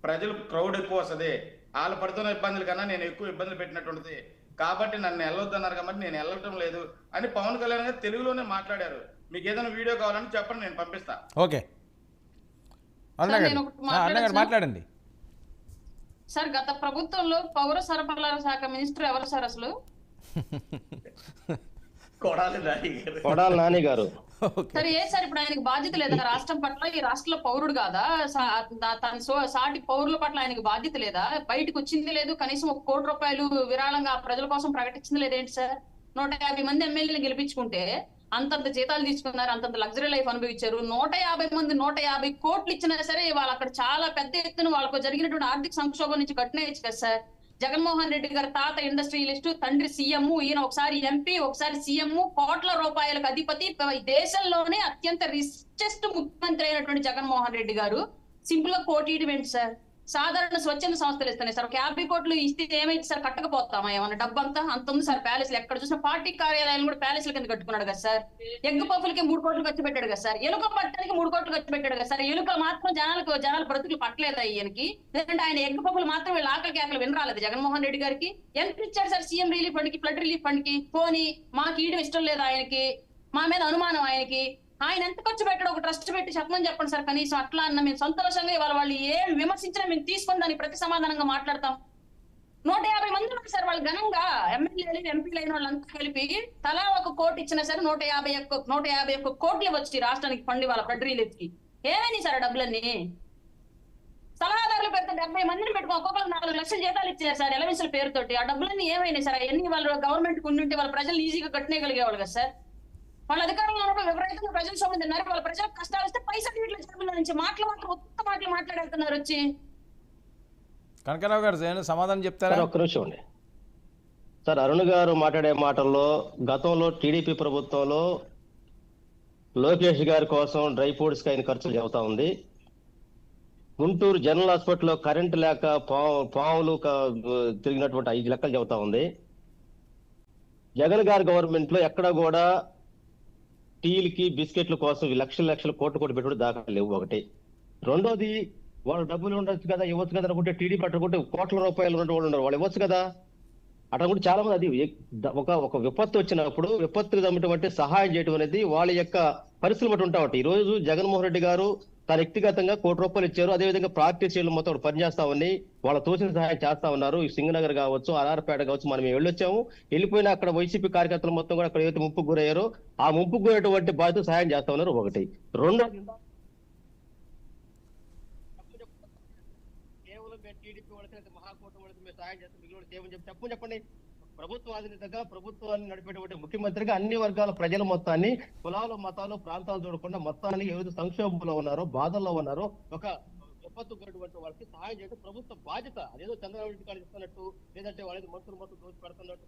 ప్రజలు క్రౌడ్ ఎక్కువ వస్తుంది, వాళ్ళు పడుతున్న ఇబ్బందుల కన్నా నేను ఎక్కువ ఇబ్బందులు పెట్టినటువంటిది, కాబట్టి నన్ను వెళ్ళొద్దన్నారు కాబట్టి నేను వెళ్ళటం లేదు అని పవన్ కళ్యాణ్ గారు తెలుగులోనే మాట్లాడారు. మీకు ఏదైనా వీడియో కావాలని చెప్పండి, నేను పంపిస్తా. ఓకే అన్న గారు మాట్లాడండి సార్. గత ప్రభుత్వంలో పౌర సరఫరాల శాఖ మినిస్టర్ ఎవరు సార్ అసలు? కొడాలి నాని గారు. సరే సార్, ఇప్పుడు ఆయనకి బాధ్యత లేదా రాష్ట్రం పట్ల? ఈ రాష్ట్రంలో పౌరుడు కాదా? తన సాటి పౌరుల పట్ల ఆయనకి బాధ్యత లేదా? బయటకు వచ్చింది లేదు, కనీసం ₹1 కోటి విరాళంగా ప్రజల కోసం ప్రకటించింది లేదేంటి సార్? 150 మంది ఎమ్మెల్యేలు గెలిపించుకుంటే అంతంత జీతాలు తీసుకున్నారు, అంతంత లగ్జరీ లైఫ్ అనుభవించారు. 150 మంది 150 కోట్లు ఇచ్చినా సరే వాళ్ళు అక్కడ చాలా పెద్ద ఎత్తున వాళ్ళకు జరిగినటువంటి ఆర్థిక సంక్షోభం నుంచి కట్టినేయచ్చు కదా సార్. జగన్మోహన్ రెడ్డి గారి తాత ఇండస్ట్రియలిస్టు, తండ్రి సీఎం, ఈయన ఒకసారి ఎంపీ, ఒకసారి సీఎం, కోట్ల రూపాయలకు అధిపతి, దేశంలోనే అత్యంత రిచెస్ట్ ముఖ్యమంత్రి అయినటువంటి జగన్మోహన్ రెడ్డి గారు సింపుల్ గా కోటి ఇవ్వండి సార్. సాధారణ స్వచ్ఛంద సంస్థలు ఇస్తున్నాయి సార్. 50 కోట్లు ఇస్తే ఏమైంది సార్? కట్టకపోతామా? ఏమన్నా డబ్బు అంతా అంత ఉంది సార్. ప్యాలెస్లు ఎక్కడ చూసినా పార్టీ కార్యాలయాలు కూడా ప్యాలెస్ల కింద కట్టుకున్నాడు కదా సార్. ఎగ్గు పప్పులకి 3 కోట్లు ఖర్చు పెట్టాడు కదా సార్. ఎలుక పట్టడానికి 3 కోట్లు ఖర్చు పెట్టాడు కదా సార్. ఎలుకలు మాత్రం జనాల బ్రతుకులు పట్టలేదు ఈయనకి. లేదంటే ఆయన ఎగ్గు పప్పులు మాత్రం వీళ్ళ ఆకలి కేకలు వినరాలేదు జగన్మోహన్ రెడ్డి గారికి. ఎంత ఇచ్చాడు సార్ సీఎం రిలీఫ్ ఫండ్ కి, ఫ్లడ్ రిలీఫ్ ఫండ్ కి? పోనీ మాకు ఈయడం ఇష్టం లేదు ఆయనకి, మా మీద అనుమానం ఆయనకి, ఆయన ఎంత ఖర్చు పెట్టాడు ఒక ట్రస్ట్ పెట్టి చెప్పమని చెప్పండి సార్. కనీసం అట్లా అన్న మేము సంతోషంగా ఇవాళ వాళ్ళు ఏం విమర్శించినా మేము తీసుకొని దానికి ప్రతి సమాధానంగా మాట్లాడతాం. 150 మంది ఉన్నారు సార్ వాళ్ళు ఘనంగా, ఎమ్మెల్యేలు ఎంపీలు అయిన వాళ్ళంతా కలిపి తలా 1 కోటి ఇచ్చినా సరే 151 కోట్లు వచ్చి రాష్ట్రానికి ఫండ్ వాళ్ళ ఫ్లడ్ రిలీఫ్ కి. ఏమైంది సార్ డబ్బులన్నీ? సలహాదారులు పెడితే 70 మందిని పెట్టుకో, ఒక్కొక్కరు 4 లక్షల జీతాలు ఇచ్చారు సార్ ఎలవెన్స్ల పేరుతోటి. ఆ డబ్బులన్నీ ఏమైనాయి సార్? అవన్నీ వాళ్ళు గవర్నమెంట్ కు ఉండి వాళ్ళ ప్రజలు ఈజీగా కట్టనేయగలిగేవాళ్ళు కదా సార్. వాళ్ళ అధికారంలో ఉన్నప్పుడు విపరీతంగా ప్రజలు సొమ్ము తిన్నారు. వాళ్ళ ప్రజలకు కష్టాలు వస్తే పైసలు వీటిలో జేబుల నుంచి మాటలు ఉత్త మాటలు మాట్లాడుతున్నారు వచ్చి. కనకరావు గారు సమాధానం చెప్తారా? ఒక్క నిమిషం అండి సార్. అరుణ్ గారు మాట్లాడే మాటల్లో గతంలో టీడీపీ ప్రభుత్వంలో లోకేష్ గారి కోసం డ్రై ఫ్రూట్స్ కి అయిన ఖర్చులు చెబుతా ఉంది. గుంటూరు జనరల్ హాస్పిటల్లో కరెంటు లేక పాములు తిరిగినటువంటి 5 లెక్కలు చెబుతా ఉంది. జగన్ గారి గవర్నమెంట్ లో ఎక్కడ కూడా టీలకి బిస్కెట్ల కోసం లక్షల కోట్లు పెట్టుబడి దాఖలు లేవు. ఒకటి. రెండోది, వాళ్ళు డబ్బులు ఉండొచ్చు కదా, ఇవ్వచ్చు కదా అనుకుంటే టీడీపీ పట్టుకుంటే కోట్ల రూపాయలు ఉన్న వాళ్ళు ఉన్నారు, వాళ్ళు ఇవ్వచ్చు కదా అట్లా కూడా చాలా మంది. అది ఒక విపత్తు వచ్చినప్పుడు విపత్తుకు తమ్మినటువంటి సహాయం చేయడం అనేది వాళ్ళ యొక్క పరిస్థితులు బట్టి ఉంటా ఉంటాయి. ఈ రోజు జగన్మోహన్ రెడ్డి గారు తన వ్యక్తిగతంగా ₹1 ఇచ్చారు. అదేవిధంగా పార్టీ శ్రేణులు మొత్తం పనిచేస్తా ఉన్నాయి, వాళ్ళ తోచిన సహాయం చేస్తా ఉన్నారు. ఈ సింగనగర్ కావచ్చు, ఆర్ఆర్పేట కావచ్చు, మనం వెళ్ళొచ్చాము. వెళ్ళిపోయినా అక్కడ వైసీపీ కార్యకర్తలు మొత్తం కూడా అక్కడ ఏదైతే ముంపుకు గురయ్యారో ఆ ముంపుకు గురైనటువంటి బాధ్యత సహాయం చేస్తా ఉన్నారు. ఒకటి. రెండోది, కేవలం టీడీపీ వాళ్ళకి మహాకూటమి వాళ్ళకి మేము సహాయం చేస్తాం, మిగిలిన చెప్పండి. ప్రభుత్వాధినేతగా ప్రభుత్వాన్ని నడిపేటువంటి ముఖ్యమంత్రిగా అన్ని వర్గాల ప్రజల మొత్తాన్ని, కులాలు మతాలు ప్రాంతాలు చూడకుండా మొత్తాన్ని ఏదైతే సంక్షోభంలో ఉన్నారో, బాధల్లో ఉన్నారో, ఒక విపత్తు గురైనటువంటి వాళ్ళకి సహాయం చేయడం ప్రభుత్వ బాధ్యత. అదేదో చంద్రబాబు నాయుడు గారు చెప్తున్నట్టు, లేదంటే వాళ్ళకి మంత్రులు మొత్తం దోచి పెడుతున్నట్టు